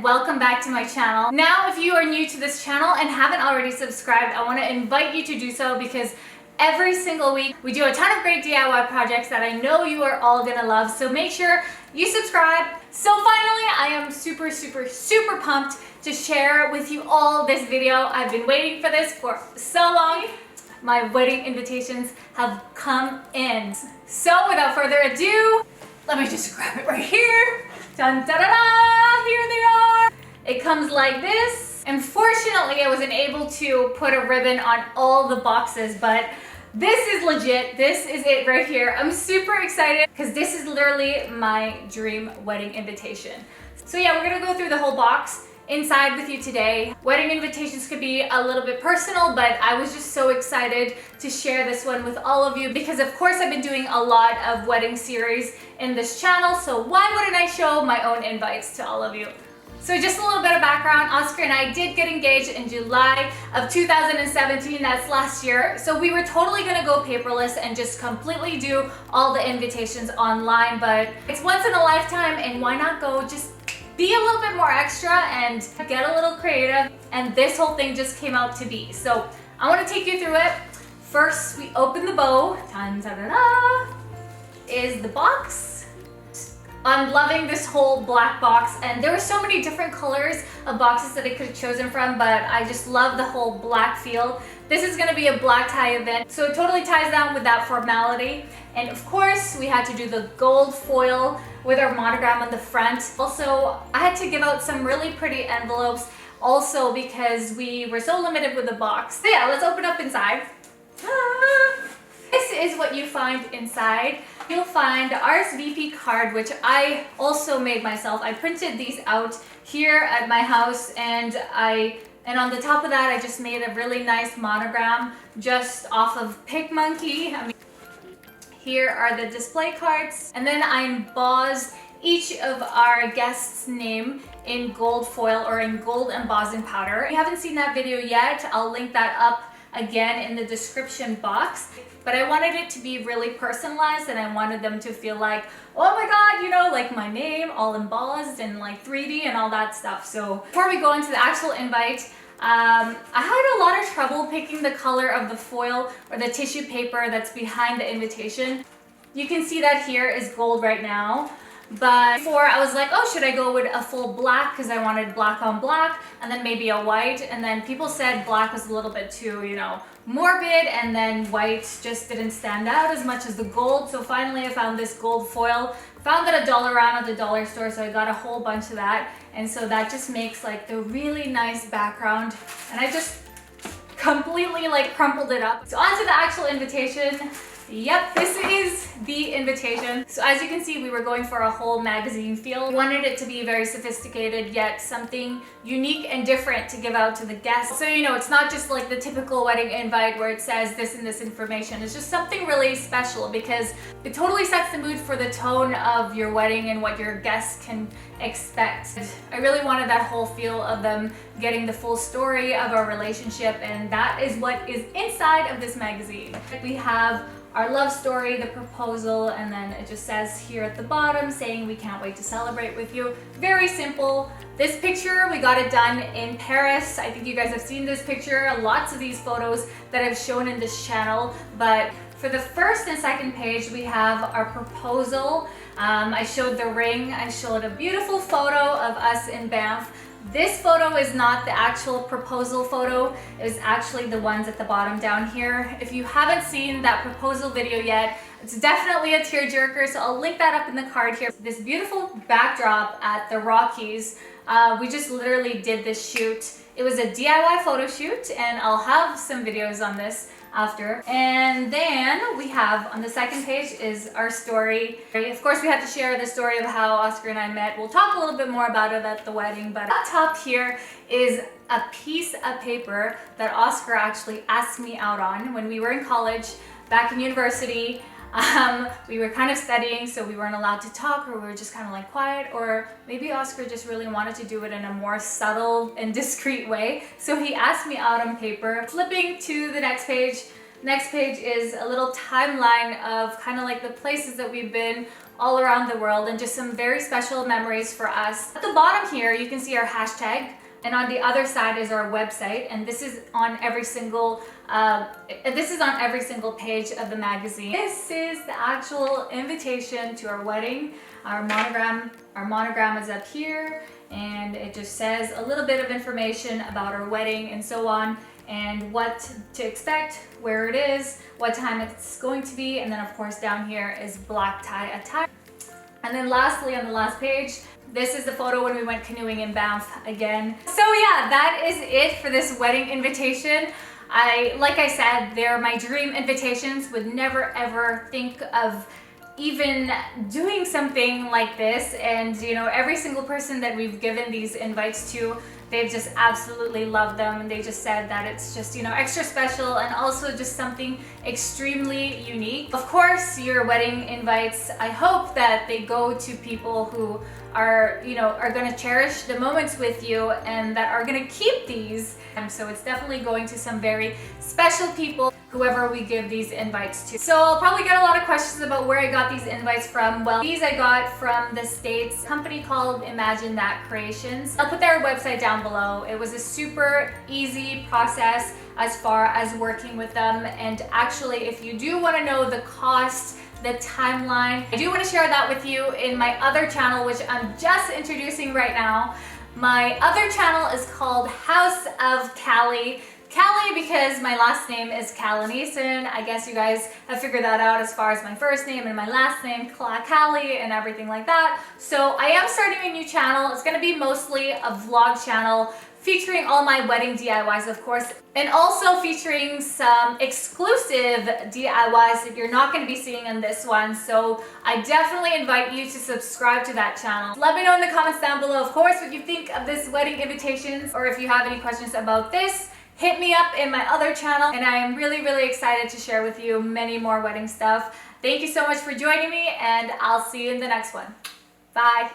and welcome back to my channel. Now, if you are new to this channel and haven't already subscribed, I want to invite you to do so because every single week we do a ton of great DIY projects that I know you are all gonna love. So make sure you subscribe. So finally, I am super pumped to share with you all this video. I've been waiting for this for so long. My wedding invitations have come in. So without further ado, let me just grab it right here. Dun da da da, here they are. It comes like this. Unfortunately, I wasn't able to put a ribbon on all the boxes, but this is legit. This is it right here. I'm super excited because this is literally my dream wedding invitation. So yeah, we're gonna go through the whole box inside with you today. Wedding invitations could be a little bit personal, but I was just so excited to share this one with all of you because of course I've been doing a lot of wedding series in this channel, so why wouldn't I show my own invites to all of you? So just a little bit of background, Oscar and I did get engaged in July of 2017, that's last year. So we were totally gonna go paperless and just completely do all the invitations online, but it's once in a lifetime and why not go just be a little bit more extra and get a little creative, and this whole thing just came out to be. So I want to take you through it. First, we open the bow. Ta-da-da, is the box. I'm loving this whole black box, and there were so many different colors of boxes that I could have chosen from, but I just love the whole black feel. This is going to be a black tie event, so it totally ties down with that formality. And of course, we had to do the gold foil with our monogram on the front. Also, I had to give out some really pretty envelopes also because we were so limited with the box. So yeah, let's open up inside. This is what you find inside. You'll find the RSVP card, which I also made myself. I printed these out here at my house, and on the top of that, I just made a really nice monogram just off of PicMonkey. Here are the display cards, and then I embossed each of our guests' name in gold foil or in gold embossing powder. If you haven't seen that video yet, I'll link that up again in the description box. But I wanted it to be really personalized, and I wanted them to feel like, oh my god, you know, like my name all embossed and like 3D and all that stuff. So before we go into the actual invite, I had a lot of trouble picking the color of the foil or the tissue paper that's behind the invitation. You can see that here is gold right now, but before I was like, oh, should I go with a full black because I wanted black on black and then maybe a white, and then people said black was a little bit too, you know, morbid, and then white just didn't stand out as much as the gold. So finally I found this gold foil, found it at Dollarama at the dollar store, so I got a whole bunch of that, and so that just makes like the really nice background, and I just completely like crumpled it up. So onto the actual invitation. Yep, this is the invitation. So as you can see, we were going for a whole magazine feel. We wanted it to be very sophisticated, yet something unique and different to give out to the guests. So, you know, it's not just like the typical wedding invite where it says this and this information. It's just something really special because it totally sets the mood for the tone of your wedding and what your guests can expect. I really wanted that whole feel of them getting the full story of our relationship, and that is what is inside of this magazine. We have our love story, the proposal, and then it just says here at the bottom saying we can't wait to celebrate with you. Very simple. This picture, we got it done in Paris. I think you guys have seen this picture, lots of these photos that I've shown in this channel, but for the first and second page, we have our proposal. I showed the ring, I showed a beautiful photo of us in Banff. This photo is not the actual proposal photo, it was actually the ones at the bottom down here. If you haven't seen that proposal video yet, it's definitely a tearjerker, so I'll link that up in the card here. This beautiful backdrop at the Rockies, we just literally did this shoot. It was a DIY photo shoot, and I'll have some videos on this after. And then we have on the second page is our story. Of course, we had to share the story of how Oscar and I met. We'll talk a little bit more about it at the wedding, but up top here is a piece of paper that Oscar actually asked me out on when we were in college, back in university. We were kind of studying, so we weren't allowed to talk, or we were just kind of like quiet, or maybe Oscar just really wanted to do it in a more subtle and discreet way. So he asked me out on paper. Flipping to the next page, Next page is a little timeline of kind of like the places that we've been all around the world and just some very special memories for us. At the bottom here, you can see our hashtag, and on the other side is our website, and this is on every single page of the magazine. This is the actual invitation to our wedding. Our monogram is up here, and it just says a little bit of information about our wedding and so on, and what to expect, where it is, what time it's going to be, and then of course down here is black tie attire. And then lastly, on the last page, this is the photo when we went canoeing in Banff again. So yeah, that is it for this wedding invitation. Like I said, they're my dream invitations. Would never ever think of even doing something like this, and you know, every single person that we've given these invites to, they've just absolutely loved them, and they just said that it's just, you know, extra special and also just something extremely unique. Of course, your wedding invites, I hope that they go to people who are, you know, are going to cherish the moments with you and that are going to keep these. And so it's definitely going to some very special people, whoever we give these invites to. So I'll probably get a lot of questions about where I got these invites from. Well, these I got from the States, a company called Imagine That Creations. I'll put their website down below. It was a super easy process as far as working with them. And actually, if you do want to know the cost, the timeline, I do want to share that with you in my other channel, which I'm just introducing right now. My other channel is called House of Cali. Cali because my last name is ClaCali. I guess you guys have figured that out as far as my first name and my last name, ClaCali, and everything like that. So I am starting a new channel. It's going to be mostly a vlog channel featuring all my wedding DIYs, of course, and also featuring some exclusive DIYs that you're not going to be seeing in this one. So I definitely invite you to subscribe to that channel. Let me know in the comments down below, of course, what you think of this wedding invitations, or if you have any questions about this, hit me up in my other channel, and I am really, really excited to share with you many more wedding stuff. Thank you so much for joining me, and I'll see you in the next one. Bye.